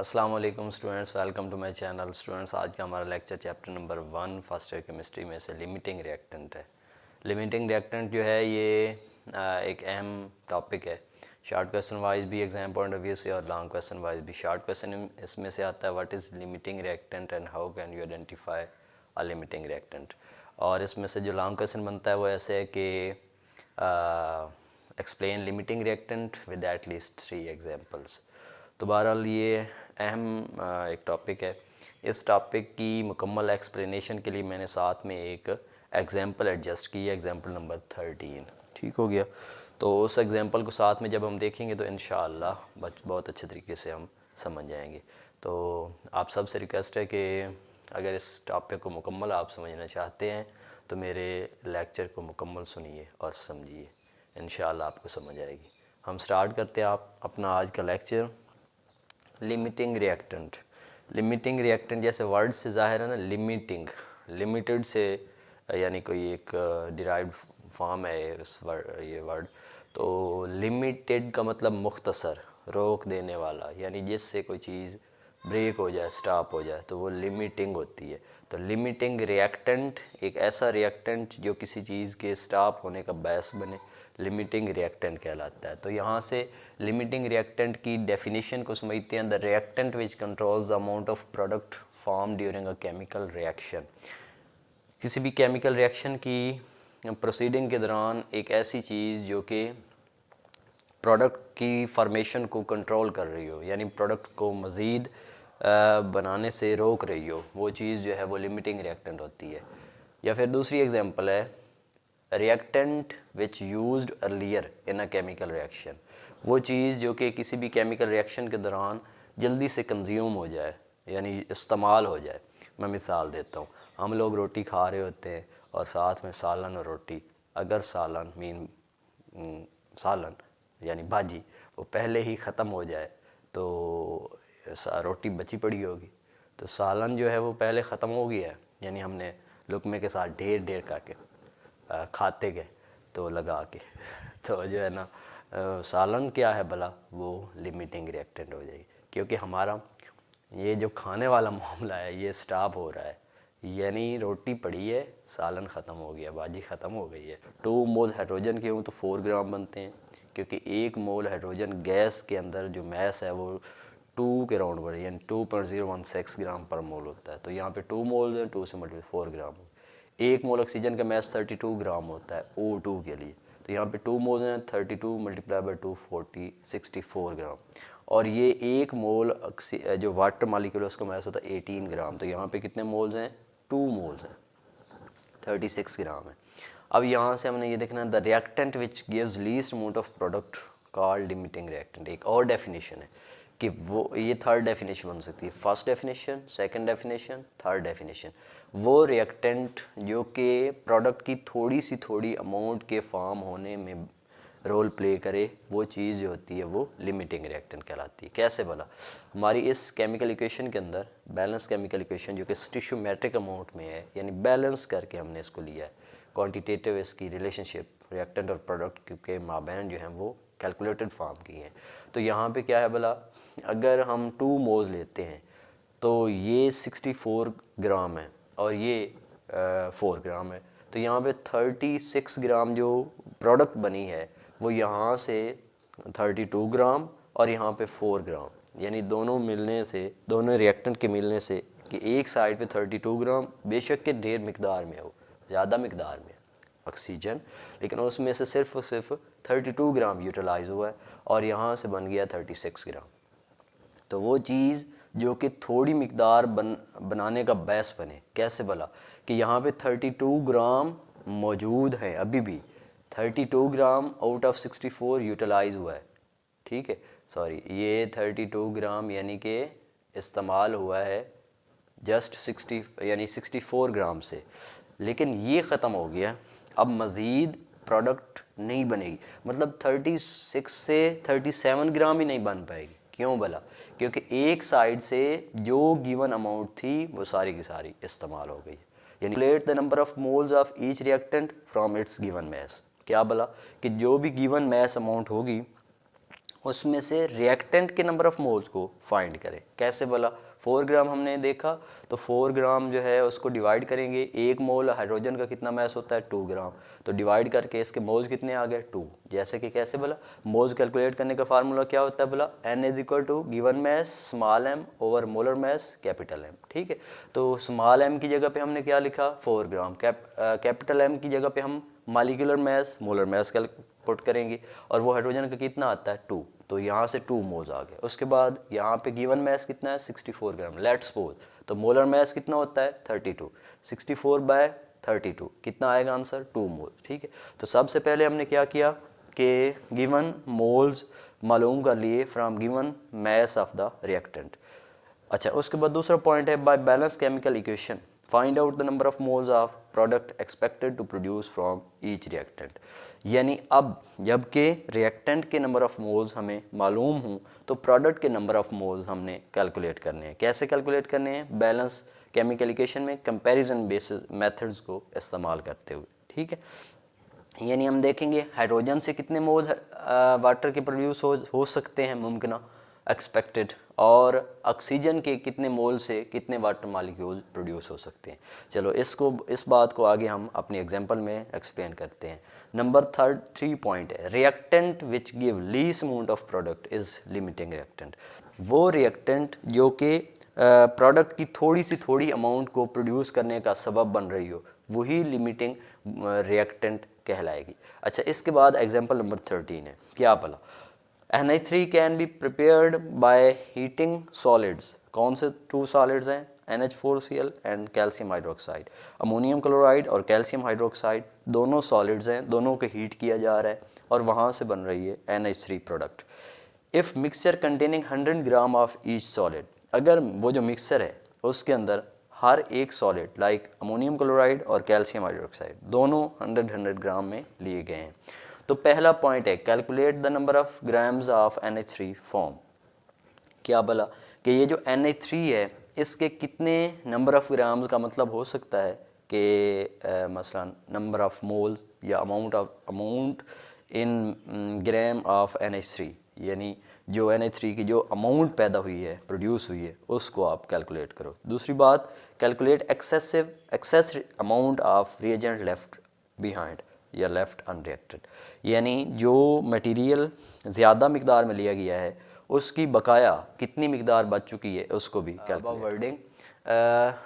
अस्सलाम वालेकुम students, welcome to my channel. Students, आज का हमारा lecture chapter number 1 first year chemistry में से लिमिटिंग रिएक्टेंट है। लिमिटिंग रिएक्टेंट जो है ये एक अहम टॉपिक है। शॉर्ट क्वेश्चन वाइज भी एग्जाम पॉइंट ऑफ व्यू से और लॉन्ग क्वेश्चन वाइज भी। शॉर्ट क्वेश्चन इसमें से आता है what is limiting reactant and how can you identify a limiting reactant. और इसमें से जो लॉन्ग क्वेश्चन बनता है वो ऐसे है कि explain limiting reactant with at least 3 examples. तो बहरहाल ये अहम एक टॉपिक है। इस टॉपिक की मुकम्मल एक्सप्लेनेशन के लिए मैंने साथ में एक एग्जांपल एडजस्ट की है, एग्जांपल नंबर 13। ठीक हो गया। तो उस एग्जांपल को साथ में जब हम देखेंगे तो इंशाअल्लाह बहुत अच्छे तरीके से हम समझ जाएंगे। तो आप सबसे रिक्वेस्ट है कि अगर इस टॉपिक को मुकम्मल आप समझना चाहते हैं तो मेरे लेक्चर को मुकम्मल सुनिए और समझिए, इंशाअल्लाह आपको समझ आएगी। हम स्टार्ट करते हैं आप अपना आज का lecture. Limiting reactant. Limiting reactant जैसे वर्ड से ज़ाहिर है ना, लिमिटिंग, लिमिटेड से यानी कोई एक डिराइव्ड फॉर्म है ये वर्ड। तो लिमिटेड का मतलब मुख्तसर, रोक देने वाला, यानी जिससे कोई चीज़ ब्रेक हो जाए, स्टॉप हो जाए, तो वो लिमिटिंग होती है। तो लिमिटिंग रिएक्टेंट एक ऐसा रिएक्टेंट जो किसी चीज़ के स्टॉप होने का बायस बने, लिमिटिंग रिएक्टेंट कहलाता है। तो यहाँ से लिमिटिंग रिएक्टेंट की डेफिनेशन को समझते हैं। The reactant which controls the amount of product form during a chemical reaction. किसी भी केमिकल रिएक्शन की प्रोसीडिंग के दौरान एक ऐसी चीज़ जो कि प्रोडक्ट की फॉर्मेशन को कंट्रोल कर रही हो, यानी प्रोडक्ट को मज़ीद बनाने से रोक रही हो, वो चीज़ जो है वो लिमिटिंग रिएक्टेंट होती है। या फिर दूसरी एग्जांपल है reactant which used earlier in a chemical reaction. वो चीज़ जो कि किसी भी केमिकल रिएक्शन के दौरान जल्दी से कंज्यूम हो जाए, यानी इस्तेमाल हो जाए। मैं मिसाल देता हूँ, हम लोग रोटी खा रहे होते हैं और साथ में सालन और रोटी, अगर सालन सालन यानी भाजी वो पहले ही ख़त्म हो जाए तो रोटी बची पड़ी होगी। तो सालन जो है वो पहले ख़त्म हो गया है, यानी हमने लुकमे के साथ ढेर ढेर करके खाते गए तो लगा के तो जो है ना सालन क्या है भला, वो लिमिटिंग रिएक्टेंट हो जाएगी। क्योंकि हमारा ये जो खाने वाला मामला है ये स्टॉप हो रहा है, यानी रोटी पड़ी है, सालन ख़त्म हो गया, भाजी ख़त्म हो गई है। 2 मोल हाइड्रोजन के हों तो 4 ग्राम बनते हैं, क्योंकि 1 मोल हाइड्रोजन गैस के अंदर जो मैस है वो 2 के राउंड पर, यानी 2.016 ग्राम पर मोल होता है। तो यहाँ पे 2 मोल है, 2 से मल्टीप्लाई 4 ग्राम। 1 मोल ऑक्सीजन का मैस 32 ग्राम होता है O2 के लिए। तो यहाँ पे 2 मोल हैं, 32 मल्टीप्लाई बाई 2 64 ग्राम। और ये 1 मोल जो वाटर मालिक्यूल है उसका मैस होता है 18 ग्राम। तो यहाँ पे कितने मोल्स हैं? 2 मोल्स हैं, 36 ग्राम है। अब यहाँ से हमने ये देखना है the reactant which gives least amount of product called limiting reactant. एक और डेफिनेशन है कि वो ये थर्ड डेफिनेशन बन सकती है। First definition, second definition, third definition. वो रिएक्टेंट जो कि प्रोडक्ट की थोड़ी अमाउंट के फॉर्म होने में रोल प्ले करे, वो चीज़ जो होती है वो लिमिटिंग रिएक्टेंट कहलाती है। कैसे भला? हमारी इस केमिकल इक्वेशन के अंदर बैलेंस केमिकल इक्वेशन जो कि स्टिशियोमेट्रिक अमाउंट में है, यानी बैलेंस करके हमने इसको लिया है। क्वांटिटेटिव इसकी रिलेशनशिप रिएक्टेंट और प्रोडक्ट के माबैन जो हैं वो कैलकुलेटेड फॉर्म की हैं। तो यहाँ पे क्या है भला, अगर हम 2 मोल्स लेते हैं तो ये 64 ग्राम है और ये 4 ग्राम है। तो यहाँ पे 36 ग्राम जो प्रोडक्ट बनी है वो यहाँ से 32 ग्राम और यहाँ पे 4 ग्राम, यानी दोनों मिलने से, दोनों रिएक्टेंट के मिलने से कि एक साइड पे 32 ग्राम, बेशक के ढेर मिकदार में हो, ज़्यादा मिकदार में ऑक्सीजन, लेकिन उसमें से सिर्फ और सिर्फ 32 ग्राम यूटिलाइज हुआ है और यहाँ से बन गया 36 ग्राम। तो वो चीज़ जो कि थोड़ी मिकदार बनाने का बैस बने, कैसे भला? कि यहाँ पे 32 ग्राम मौजूद है, अभी भी 32 ग्राम आउट ऑफ 64 यूटिलाइज हुआ है। ठीक है, सॉरी, ये 32 ग्राम यानी कि इस्तेमाल हुआ है जस्ट 60 यानी 64 ग्राम से, लेकिन ये ख़त्म हो गया। अब मज़ीद प्रोडक्ट नहीं बनेगी, मतलब 36 से 37 ग्राम ही नहीं बन पाएगी। क्यों भला? क्योंकि एक साइड से जो गिवन अमाउंट थी वो सारी की सारी इस्तेमाल हो गई। यानी calculate the number of moles of each reactant from its given mass. क्या भला? कि जो भी गिवन मैस अमाउंट होगी उसमें से रिएक्टेंट के नंबर ऑफ मोल्स को फाइंड करें। कैसे बोला, 4 ग्राम हमने देखा तो 4 ग्राम जो है उसको डिवाइड करेंगे, 1 मोल हाइड्रोजन का कितना मैस होता है 2 ग्राम, तो डिवाइड करके इसके मोल्स कितने आ गए 2। जैसे कि कैसे बोला, मोल्स कैलकुलेट करने का फार्मूला क्या होता है बोला, N is equal to given mass small m over molar mass capital M। ठीक है, तो स्मॉल m की जगह पे हमने क्या लिखा 4 ग्राम, कैपिटल M की जगह पे हम molecular mass molar mass put करेंगे, और वो हाइड्रोजन का कितना आता है 2, तो यहाँ से 2 मोल्स आ गए। उसके बाद यहाँ पे गिवन मैस कितना है 64 ग्राम, लेट्स सपोज, तो मोलर मैस कितना होता है 32, 64/32 कितना आएगा आंसर 2 मोल। ठीक है, तो सबसे पहले हमने क्या किया कि गिवन मोल्स मालूम कर लिए from given mass of the reactant. अच्छा, उसके बाद दूसरा पॉइंट है by balance chemical equation find out the number of moles of product expected to produce from each reactant. यानी अब जबकि रिएक्टेंट के नंबर ऑफ मोल्स हमें मालूम हों तो प्रोडक्ट के नंबर ऑफ मोल्स हमने कैलकुलेट करने हैं। कैसे कैलकुलेट करने हैं, बैलेंस केमिकल इक्वेशन में कंपैरिजन बेसिस मेथड्स को इस्तेमाल करते हुए। ठीक है, यानी हम देखेंगे हाइड्रोजन से कितने मोल्स वाटर के प्रोड्यूस हो सकते हैं मुमकिन एक्सपेक्टेड, और ऑक्सीजन के कितने मोल से कितने वाटर मॉलिक्यूल प्रोड्यूस हो सकते हैं। चलो इस बात को आगे हम अपनी एग्जांपल में एक्सप्लेन करते हैं। नंबर 3 पॉइंट है reactant which give least amount of product is limiting reactant. वो रिएक्टेंट जो कि प्रोडक्ट की थोड़ी अमाउंट को प्रोड्यूस करने का सबब बन रही हो, वही लिमिटिंग रिएक्टेंट कहलाएगी। अच्छा, इसके बाद एग्जांपल नंबर 13 है, क्या बोला, NH3 can be prepared by heating solids. कौन से 2 सॉलिड्स हैं, NH4Cl and calcium hydroxide. Ammonium chloride और कैल्शियम हाइड्रोक्साइड दोनों सॉलिड्स हैं, दोनों को हीट किया जा रहा है और वहाँ से बन रही है NH3 product. If mixture containing 100 gram of each solid, अगर वो जो मिक्सचर है उसके अंदर हर एक सॉलिड लाइक अमोनियम क्लोराइड और कैल्शियम हाइड्रोक्साइड दोनों 100 ग्राम में लिए गए हैं, तो पहला पॉइंट है calculate the number of grams of NH3 form. क्या बोला कि ये जो NH3 है इसके कितने नंबर ऑफ ग्राम्स का मतलब हो सकता है कि मसलन नंबर ऑफ मोल या amount in gram of NH3, यानी जो NH3 की जो अमाउंट पैदा हुई है प्रोड्यूस हुई है उसको आप कैलकुलेट करो। दूसरी बात, calculate excess amount of reagent left behind या लेफ्ट अनरिएक्टेड, यानी जो मटेरियल ज़्यादा मिकदार में लिया गया है उसकी बकाया कितनी मिकदार बच चुकी है उसको भी calculate. Wording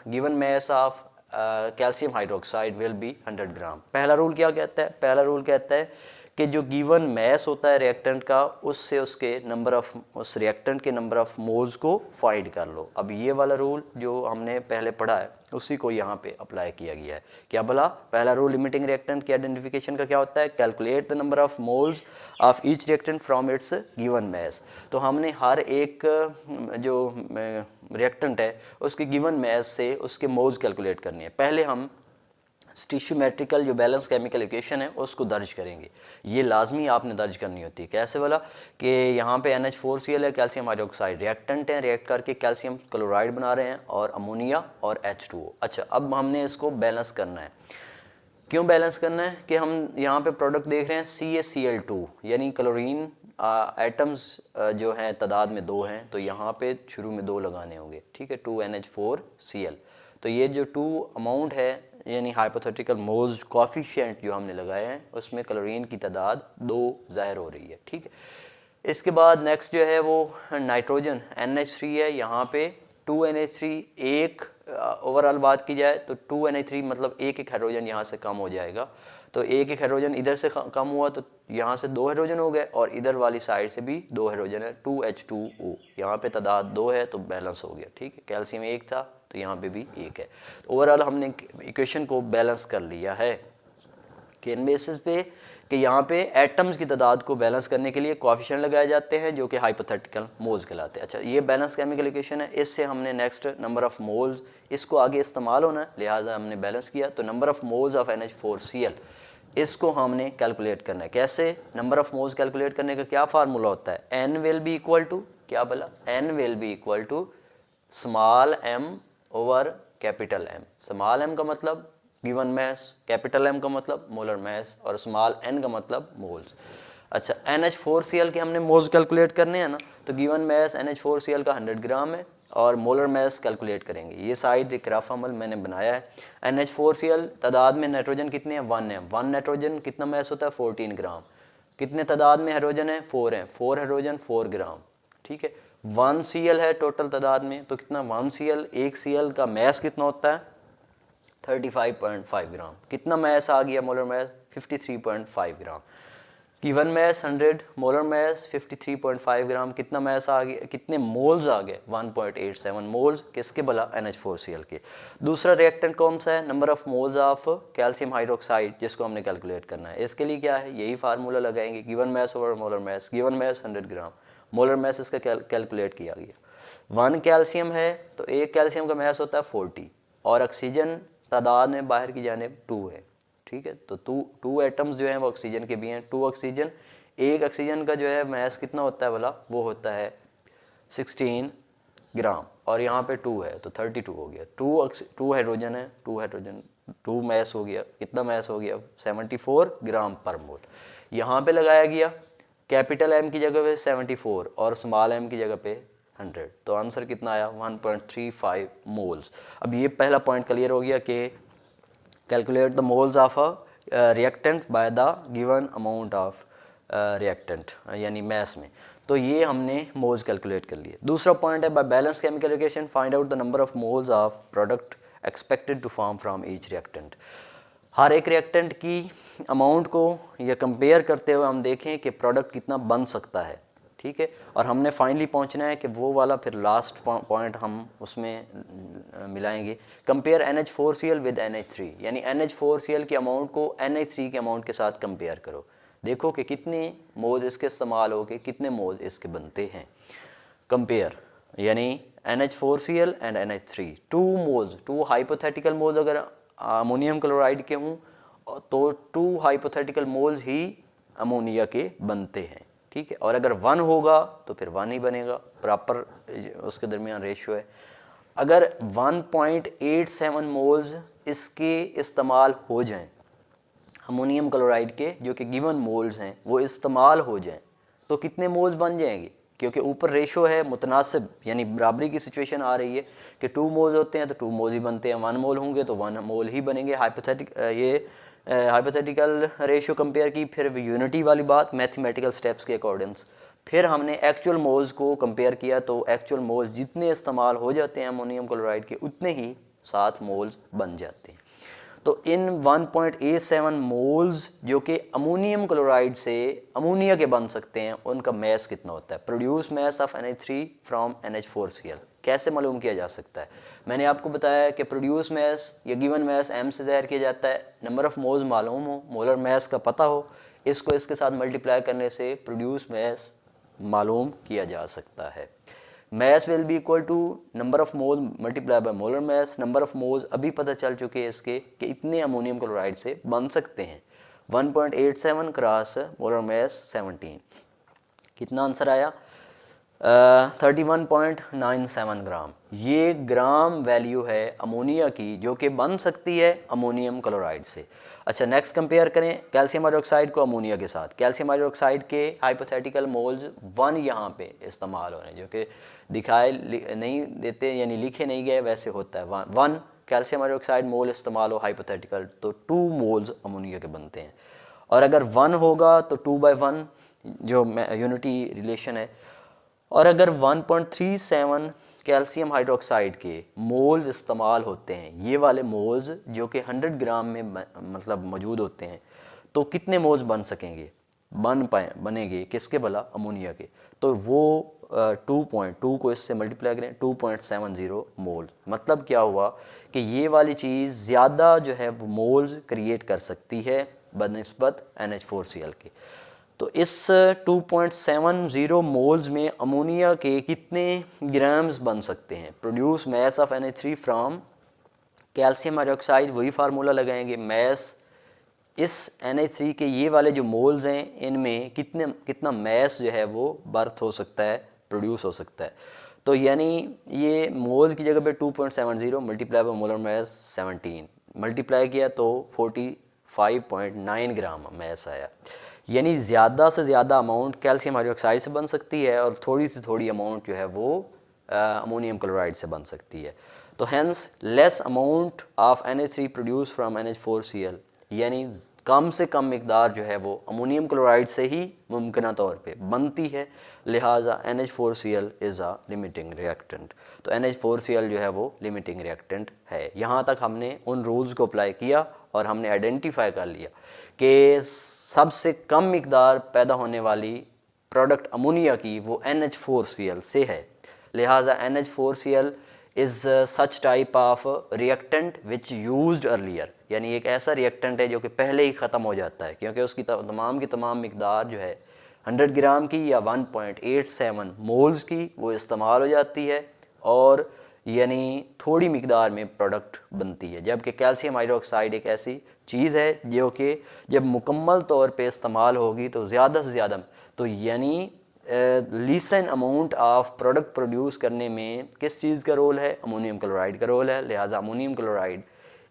given mass of calcium hydroxide will B 100 ग्राम। पहला रूल क्या कहता है, पहला रूल कहता है कि जो गिवन मैस होता है रिएक्टेंट का उससे उसके नंबर ऑफ उस रिएक्टेंट के नंबर ऑफ मोल्स को फाइंड कर लो। अब ये वाला रूल जो हमने पहले पढ़ा है उसी को यहाँ पे अप्लाई किया गया है। क्या बोला, पहला रूल लिमिटिंग रिएक्टेंट के आइडेंटिफिकेशन का क्या होता है, calculate the number of moles of each reactant from its given mass. तो हमने हर एक जो रिएक्टेंट है उसके गिवन मैस से उसके मोल्स कैलकुलेट करनी है। पहले हम स्टिशियोमेट्रिकल जो बैलेंस केमिकल इक्वेशन है उसको दर्ज करेंगे, ये लाजमी आपने दर्ज करनी होती है। कैसे बोला कि यहाँ पे NH4Cl है, कैल्शियम हाइड्रोक्साइड रिएक्टेंट है, रिएक्ट करके कैल्शियम क्लोराइड बना रहे हैं और अमोनिया और H2O। अच्छा, अब हमने इसको बैलेंस करना है। क्यों बैलेंस करना है कि हम यहाँ पे प्रोडक्ट देख रहे हैं CaCl2, यानी क्लोरीन एटम्स जो हैं तादाद में 2 हैं, तो यहाँ पे शुरू में 2 लगाने होंगे। ठीक है, 2NH4Cl, तो ये जो 2 अमाउंट है यानी हाइपोथेटिकल मोल्स कोफिशिएंट जो हमने लगाए हैं उसमें क्लोरीन की तादाद 2 ज़ाहिर हो रही है। ठीक है, इसके बाद नेक्स्ट जो है वो नाइट्रोजन NH3 है, यहाँ पे 2NH3 एक ओवरऑल बात की जाए तो 2NH3 मतलब एक हाइड्रोजन यहाँ से कम हो जाएगा, तो एक हाइड्रोजन इधर से कम हुआ तो यहाँ से 2 हाइड्रोजन हो गए और इधर वाली साइड से भी 2 हाइड्रोजन है, 2H2O, यहाँ पे तादाद 2 है तो बैलेंस हो गया। ठीक है, कैल्शियम 1 था तो यहाँ पे भी 1 है। तो ओवरऑल हमने इक्वेशन को बैलेंस कर लिया है किन बेसिस पे कि यहाँ पे एटम्स की तादाद को बैलेंस करने के लिए कोएफिशिएंट लगाए जाते हैं जो कि हाइपोथेटिकल मोल्स कहलाते हैं। अच्छा, ये बैलेंस केमिकल इक्वेशन है, इससे हमने नेक्स्ट नंबर ऑफ मोल्स इसको आगे इस्तेमाल होना है, लिहाजा हमने बैलेंस किया। तो number of moles of NH4Cl इसको हमने कैलकुलेट करना है। कैसे, नंबर ऑफ मोल्स कैलकुलेट करने का क्या फार्मूला होता है, N will be equal to, क्या बोला, N will be equal to small m over capital M। Small m का मतलब गिवन मैस, कैपिटल M का मतलब मोलर मैस और स्मॉल n का मतलब मोल्स। अच्छा, NH4Cl के हमने मोल्स कैलकुलेट करने हैं ना, तो गिवन मैस NH4Cl का 100 ग्राम है और मोलर मैस कैलकुलेट करेंगे। ये साइड एक रफ अमल मैंने बनाया है। NH4Cl तादाद में नाइट्रोजन कितने हैं, 1 है। 1 नाइट्रोजन कितना मैस होता है, 14 ग्राम। कितने तादाद में हाइड्रोजन है, 4 है। 4 हाइड्रोजन 4 ग्राम, ठीक है। 1 Cl है टोटल तादाद में, तो कितना 1 Cl, एक Cl का मैस कितना होता है, 35.5 ग्राम। कितना मैस आ गया मोलर मैस, 53.5 ग्राम। गिवन मैस 100, मोलर मैस 53.5 ग्राम। कितना मैस आ गया, कितने मोल्स आ गए, 1.87 मोल्स। किसके भला, NH4Cl के। दूसरा रिएक्टेंट कौन सा है, number of moles of calcium hydroxide, जिसको हमने कैलकुलेट करना है। इसके लिए क्या है, यही फार्मूला लगाएंगे, given mass over molar mass. Given mass 100 gram, molar mass इसका कैलकुलेट किया गया। 1 कैल्शियम है तो एक कैल्शियम का मैस होता है 40 और ऑक्सीजन तादाद में बाहर की जानिब 2 है, ठीक है। तो टू एटम्स जो हैं वो ऑक्सीजन के भी हैं, 2 ऑक्सीजन। एक ऑक्सीजन का जो है मैस कितना होता है वाला, वो होता है 16 ग्राम और यहाँ पे 2 है तो 32 हो गया। 2 हाइड्रोजन है, 2 हाइड्रोजन 2 मैस हो गया। कितना मैस हो गया, 74 ग्राम पर मोल। यहाँ पे लगाया गया कैपिटल M की जगह पे 74 और स्मॉल m की जगह पे 100, तो आंसर कितना आया, 1.35 मोल्स। अब ये पहला पॉइंट क्लियर हो गया कि calculate the moles of a reactant by the given amount of reactant यानी मैस में। तो ये हमने मोल्स कैलकुलेट कर लिए। दूसरा पॉइंट है by balance chemical reaction find out the number of moles of product expected to form from each reactant. हर एक रिएक्टेंट की अमाउंट को या कंपेयर करते हुए हम देखें कि प्रोडक्ट कितना बन सकता है, ठीक है। और हमने फाइनली पहुंचना है कि वो वाला फिर लास्ट पॉइंट हम उसमें मिलाएंगे। कंपेयर NH4Cl विद NH3, यानी NH4Cl की अमाउंट को NH3 के अमाउंट के साथ कंपेयर करो। देखो कि कितने मोल्स इसके इस्तेमाल हो के कितने मोल्स इसके बनते हैं। कंपेयर यानी NH4Cl and NH3, 2 moles, 2 hypothetical moles अगर अमोनियम क्लोराइड के हों तो 2 हाइपोथेटिकल मोल्स ही अमोनिया के बनते हैं, ठीक है। और अगर 1 होगा तो फिर 1 ही बनेगा, प्रॉपर उसके दरमियान रेशियो है। अगर 1.87 मोल्स इसके इस्तेमाल हो जाएं, अमोनियम क्लोराइड के जो कि गिवन मोल्स हैं वो इस्तेमाल हो जाएं, तो कितने मोल्स बन जाएंगे, क्योंकि ऊपर रेशो है मुतनासिब यानी बराबरी की सिचुएशन आ रही है कि 2 मोल्स होते हैं तो 2 मोल ही बनते हैं, 1 मोल होंगे तो 1 मोल ही बनेंगे। हाइपोथेटिकल रेशियो कंपेयर की, फिर यूनिटी वाली बात मैथमेटिकल स्टेप्स के अकॉर्डिंग्स। फिर हमने एक्चुअल मोल्स को कंपेयर किया तो एक्चुअल मोल्स जितने इस्तेमाल हो जाते हैं अमोनियम क्लोराइड के उतने ही 7 मोल्स बन जाते हैं। तो इन 1.87 मोल्स जो कि अमोनियम क्लोराइड से अमोनिया के बन सकते हैं उनका मैस कितना होता है। Produce mass of NH3 from NH4Cl कैसे मालूम किया जा सकता है। मैंने आपको बताया कि प्रोड्यूस मैस या गिवन मैस M से ज़ाहिर किया जाता है। नंबर ऑफ मोल्स मालूम हो, मोलर मैस का पता हो, इसको इसके साथ मल्टीप्लाई करने से प्रोड्यूस मैस मालूम किया जा सकता है। Mass will be equal to number of mole multiply by molar mass. Number of moles अभी पता चल चुके हैं इसके कि इतने अमोनियम क्लोराइड से बन सकते हैं। 1.87 क्रॉस मोलर मैस 17, कितना आंसर आया, 31.97 ग्राम। ये ग्राम वैल्यू है अमोनिया की जो कि बन सकती है अमोनियम क्लोराइड से। अच्छा, नेक्स्ट कंपेयर करें कैल्शियम हाइड्रोक्साइड को अमोनिया के साथ। कैल्शियम हाइड्रोक्साइड के हाइपोथेटिकल मोल्स 1 यहाँ पे इस्तेमाल हो रहे हैं, जो कि दिखाए नहीं देते यानी लिखे नहीं गए, वैसे होता है 1 कैल्शियम हाइड्रोक्साइड मोल इस्तेमाल हो हाइपोथेटिकल तो 2 मोल्स अमोनिया के बनते हैं। और अगर 1 होगा तो 2/1 जो यूनिटी रिलेशन है। और अगर 1.37 कैल्शियम हाइड्रोक्साइड के मोल्स इस्तेमाल होते हैं, ये वाले मोल्स जो कि 100 ग्राम में मतलब मौजूद होते हैं, तो कितने मोल्स बन सकेंगे, बनेंगे किसके भला, अमोनिया के। तो वो 2.2 को इससे मल्टीप्लाई करें 2.70 मोल्स। मतलब क्या हुआ कि ये वाली चीज़ ज़्यादा जो है वो मोल्स क्रिएट कर सकती है बनिस्बत NH4Cl के। तो इस 2.70 मोल्स में अमोनिया के कितने ग्राम्स बन सकते हैं। Produce mass of NH3 from calcium hydroxide, वही फार्मूला लगाएंगे, मैस इस NH3 के ये वाले जो मोल्स हैं इनमें कितना मैस जो है वो बर्थ हो सकता है, प्रोड्यूस हो सकता है। तो यानी ये मोल्स की जगह पे 2.70 multiply by molar mess 17 multiply किया तो 45.9 ग्राम मैस आया। यानी ज़्यादा से ज़्यादा अमाउंट कैल्शियम हाइड्रोक्साइड से बन सकती है और थोड़ी से थोड़ी अमाउंट जो है वो अमोनियम क्लोराइड से बन सकती है। तो hence less amount of NH3 produce from NH4Cl, यानी कम से कम मिकदार जो है वो अमोनियम क्लोराइड से ही मुमकिन तौर पे बनती है, लिहाजा NH4Cl is a limiting reactant. तो NH4Cl जो है वो लिमिटिंग रिएक्टेंट है। यहाँ तक हमने उन रूल्स को अप्लाई किया और हमने आइडेंटिफाई कर लिया कि सबसे कम मिकदार पैदा होने वाली प्रोडक्ट अमोनिया की वो NH4Cl से है, लिहाजा NH4Cl is such type of reactant which used earlier, यानी एक ऐसा रिएक्टेंट है जो कि पहले ही ख़त्म हो जाता है, क्योंकि उसकी तमाम की तमाम मिकदार जो है 100 ग्राम की या 1.87 मोल्स की वो इस्तेमाल हो जाती है और यानी थोड़ी मिकदार में प्रोडक्ट बनती है। जबकि कैल्शियम हाइड्रोक्साइड एक ऐसी चीज़ है जो कि जब मुकम्मल तौर पे इस्तेमाल होगी तो ज़्यादा से ज़्यादा, तो यानी Leeson amount of product produce करने में किस चीज़ का रोल है? अमोनियम क्लोराइड का रोल है। लिहाजा अमोनियम क्लोराइड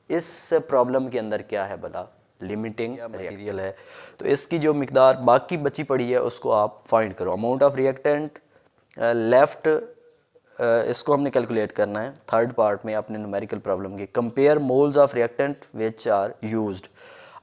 इस प्रॉब्लम के अंदर क्या है भला? लिमिटिंग मटेरियल है। तो इसकी जो मिकदार बाकी बची पड़ी है उसको आप फाइंड करो। अमाउंट ऑफ रिएक्टेंट लेफ्ट, इसको हमने कैलकुलेट करना है थर्ड पार्ट में अपने न्यूमेरिकल प्रॉब्लम के। Compare moles of reactant which are used.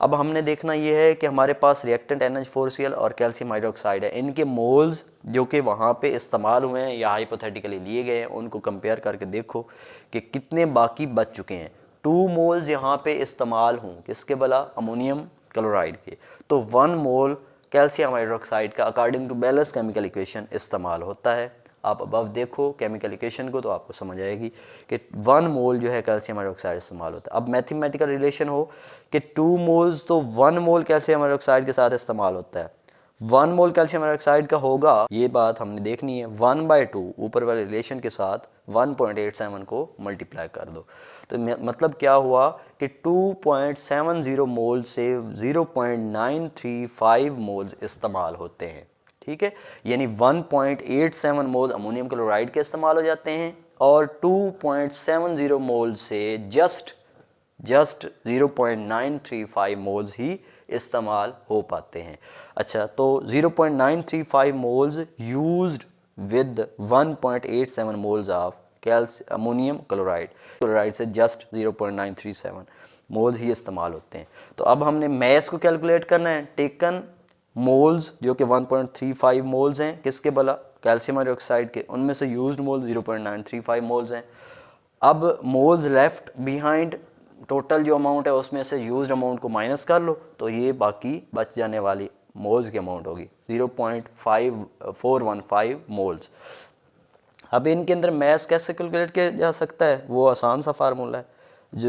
अब हमने देखना ये है कि हमारे पास रिएक्टेंट NH4Cl और कैल्शियम हाइड्रोक्साइड है, इनके मोल्स जो कि वहाँ पे इस्तेमाल हुए हैं या हाइपोथेटिकली लिए गए हैं उनको कंपेयर करके देखो कि कितने बाकी बच चुके हैं। 2 मोल्स यहाँ पे इस्तेमाल हों किसके भला? अमोनियम क्लोराइड के। तो 1 मोल कैल्शियम हाइड्रोक्साइड का according to balance chemical equation इस्तेमाल होता है। आप अब देखो केमिकल इक्वेशन को तो आपको समझ आएगी कि 1 मोल जो है कैल्शियम हाइड्रोक्साइड इस्तेमाल होता है। अब मैथमेटिकल रिलेशन हो कि 2 मोल्स तो 1 मोल कैल्शियम हाइड्रोक्साइड के साथ इस्तेमाल होता है। 1 मोल कैल्शियम हाइड्रोक्साइड का होगा, ये बात हमने देखनी है, 1/2 ऊपर वाले रिलेशन के साथ 1.87 को मल्टीप्लाई कर दो। तो मतलब क्या हुआ कि 2.70 मोल से 0.935 मोल्स इस्तेमाल होते हैं। ठीक है, यानी 1.87 मोल अमोनियम क्लोराइड के इस्तेमाल हो जाते हैं और 2.70 मोल से जस्ट 0.935 मोल्स ही इस्तेमाल हो पाते हैं। अच्छा, तो 0.935 moles used with 1.87 moles of ammonium chloride से जस्ट 0.937 मोल्स ही इस्तेमाल होते हैं। तो अब हमने मैस को कैलकुलेट करना है। टेकन मोल्स जो कि 1.35 मोल्स हैं किसके भला? कैल्शियम हाइड्रोक्साइड के, उनमें से यूज्ड मोल्स 0.935 मोल्स हैं। अब मोल्स लेफ्ट बिहाइंड, टोटल जो अमाउंट है उसमें से यूज्ड अमाउंट को माइनस कर लो तो ये बाकी बच जाने वाली मोल्स की अमाउंट होगी 0.5415 मोल्स। अब इनके अंदर मैस कैसे कैलकुलेट किया जा सकता है? वो आसान सा फार्मूला है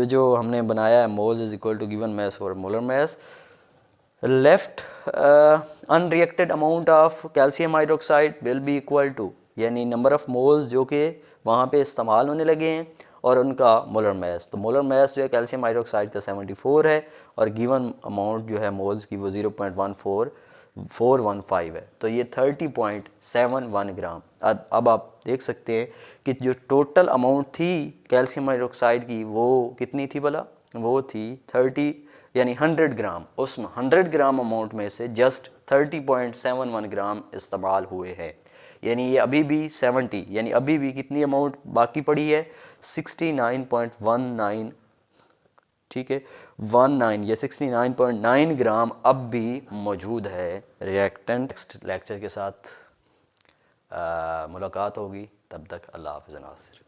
जो हमने बनाया है, moles is equal to given mass और molar mass. Left unreacted amount of calcium hydroxide will be equal to, यानी नंबर ऑफ मोल्स जो कि वहाँ पे इस्तेमाल होने लगे हैं और उनका मोलर मैस। तो मोलर मैस जो है कैल्शियम हाइड्रोक्साइड का 74 है और गिवन अमाउंट जो है मोल्स की वो 0.14415 है। तो ये 30.71 ग्राम। अब आप देख सकते हैं कि जो टोटल अमाउंट थी कैल्शियम हाइड्रोक्साइड की वो कितनी थी भला? वो थी 30 यानी 100 ग्राम। उसमें 100 ग्राम अमाउंट में से जस्ट 30.71 ग्राम इस्तेमाल हुए हैं, यानी ये अभी भी 70 यानी अभी भी कितनी अमाउंट बाकी पड़ी है? 69.19, ठीक है, 19 या 69.9 ग्राम अब भी मौजूद है रिएक्टेंट। नेक्स्ट लेक्चर के साथ मुलाकात होगी, तब तक अल्लाह हाफ़िज़ नासिर।